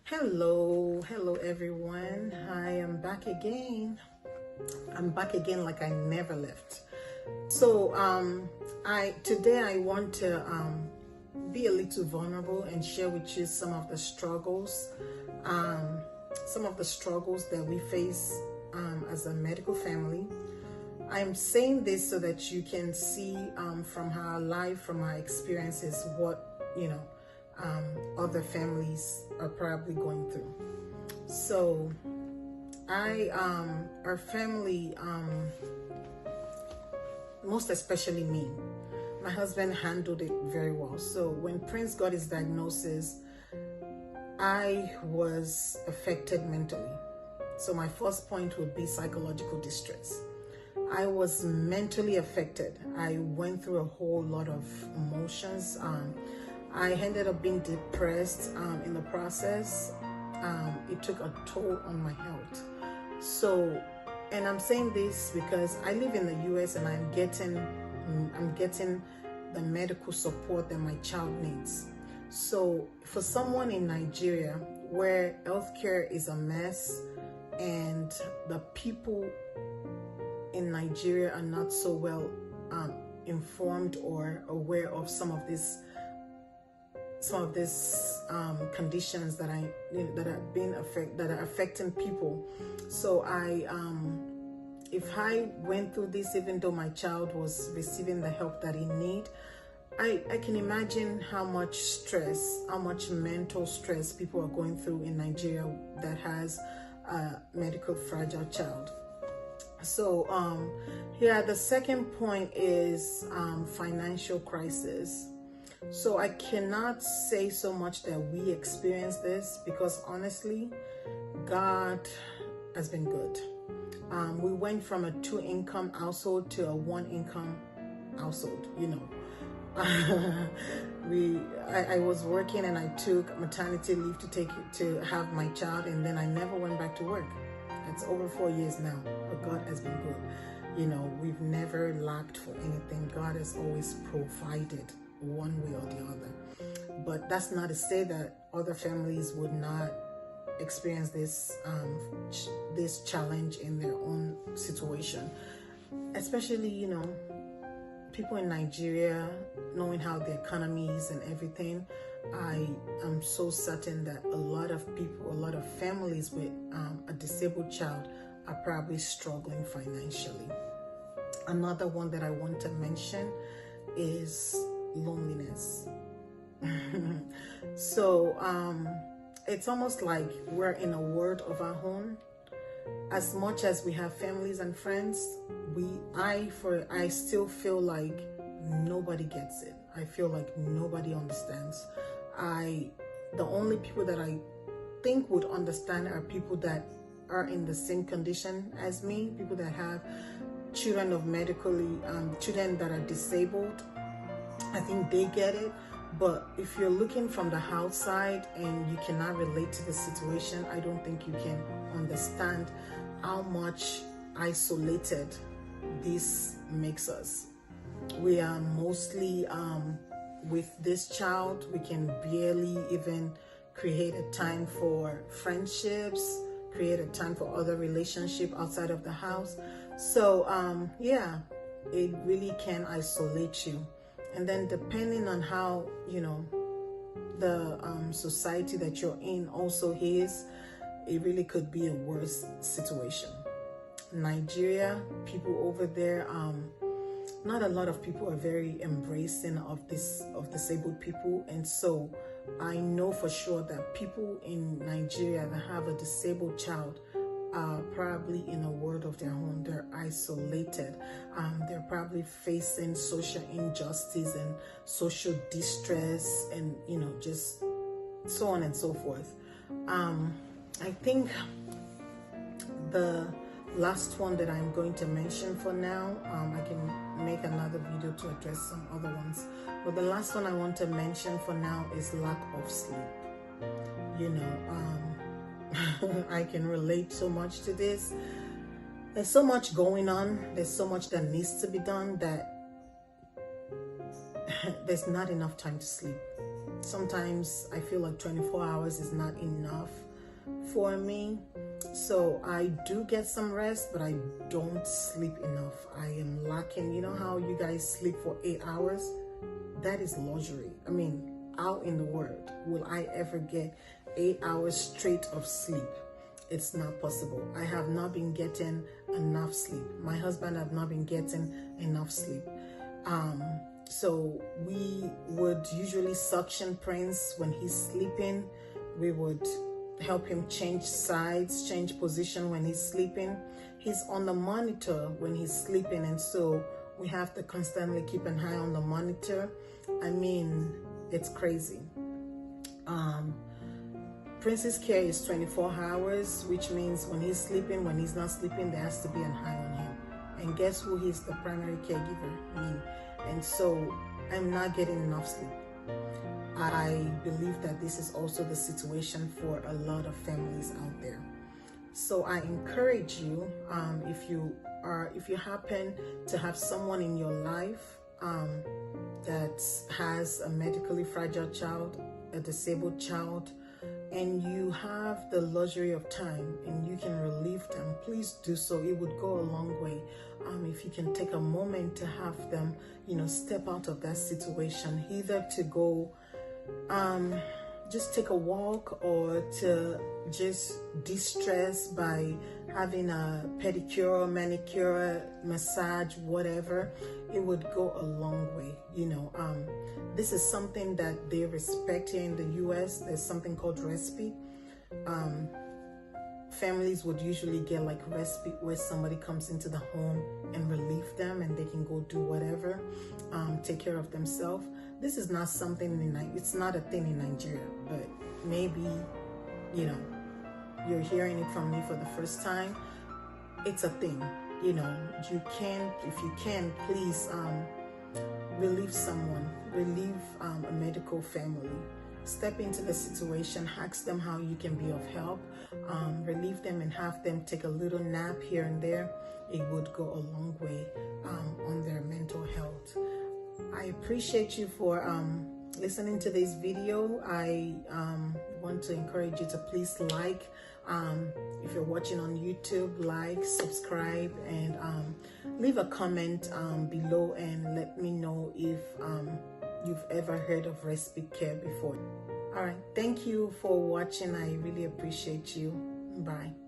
Hello everyone. I am back again. I'm back again like I never left. So today I want to be a little vulnerable and share with you some of the struggles that we face as a medical family. I'm saying this so that you can see from our life, from our experiences, what other families are probably going through. So our family, most especially me, my husband handled it very well. So when Prince got his diagnosis, I was affected mentally. So my first point would be psychological distress. I was mentally affected. I went through a whole lot of emotions. I ended up being depressed in the process. It took a toll on my health. So, and I'm saying this because I live in the US and I'm getting the medical support that my child needs. So for someone in Nigeria where healthcare is a mess and the people in Nigeria are not so well informed or aware of some of these conditions that are affecting people. So if I went through this, even though my child was receiving the help that he need, I can imagine how much mental stress people are going through in Nigeria that has a medical fragile child. So the second point is financial crisis. So I cannot say so much that we experience this because honestly, God has been good. We went from a 2-income household to a 1-income household, I was working and I took maternity leave to have my child, and then I never went back to work. It's over 4 years now, but God has been good. We've never lacked for anything. God has always provided one way or the other. But that's not to say that other families would not experience this challenge in their own situation. Especially, people in Nigeria, knowing how the economy is and everything, I am so certain that a lot of families with a disabled child are probably struggling financially. Another one that I want to mention is loneliness. So it's almost like we're in a world of our own. As much as we have families and friends, I still feel like nobody gets it. I feel like nobody understands. The only people that I think would understand are people that are in the same condition as me, people that have children that are disabled. I think they get it. But if you're looking from the outside and you cannot relate to the situation, I don't think you can understand how much isolated this makes us. We are mostly with this child, we can barely even create a time for friendships, create a time for other relationship outside of the house. So it really can isolate you. And then depending on how, the society that you're in also is, it really could be a worse situation. Nigeria, people over there, not a lot of people are very embracing of disabled people. And so I know for sure that people in Nigeria that have a disabled child are probably in a world of their own. They're isolated. They're probably facing social injustice and social distress and, just so on and so forth. I think the last one that I'm going to mention for now, I can make another video to address some other ones. But the last one I want to mention for now is lack of sleep. I can relate so much to this. There's so much going on. There's so much that needs to be done that there's not enough time to sleep. Sometimes I feel like 24 hours is not enough for me. So I do get some rest, but I don't sleep enough. I am lacking. You know how you guys sleep for 8 hours? That is luxury. I mean, how in the world will I ever get 8 hours straight of sleep? It's not possible. I have not been getting enough sleep. My husband have not been getting enough sleep. So we would usually suction Prince when he's sleeping. We would help him change sides, change position when he's sleeping. He's on the monitor when he's sleeping, and so we have to constantly keep an eye on the monitor. I mean, it's crazy. Prince's care is 24 hours, which means when he's sleeping, when he's not sleeping, there has to be an eye on him. And guess who is the primary caregiver? Me. And so I'm not getting enough sleep. I believe that this is also the situation for a lot of families out there. So I encourage you, if you happen to have someone in your life that has a medically fragile child, a disabled child, and you have the luxury of time and you can relieve them, please do so. It would go a long way. If you can take a moment to have them, step out of that situation, either to go just take a walk or to just de-stress by having a pedicure, manicure, massage, whatever. It would go a long way. This is something that they respect here in the US. There's something called respite. Families would usually get like respite where somebody comes into the home and relieve them and they can go do whatever, take care of themselves. This is not something it's not a thing in Nigeria, but maybe, you're hearing it from me for the first time. It's a thing. If you can, please relieve someone, relieve a medical family. Step into the situation, ask them how you can be of help, relieve them and have them take a little nap here and there. It would go a long way on their mental health. I appreciate you for listening to this video. I want to encourage you to please like. If you're watching on YouTube, like, subscribe, and leave a comment below and let me know if you've ever heard of respite care before. All right, thank you for watching. I really appreciate you. Bye.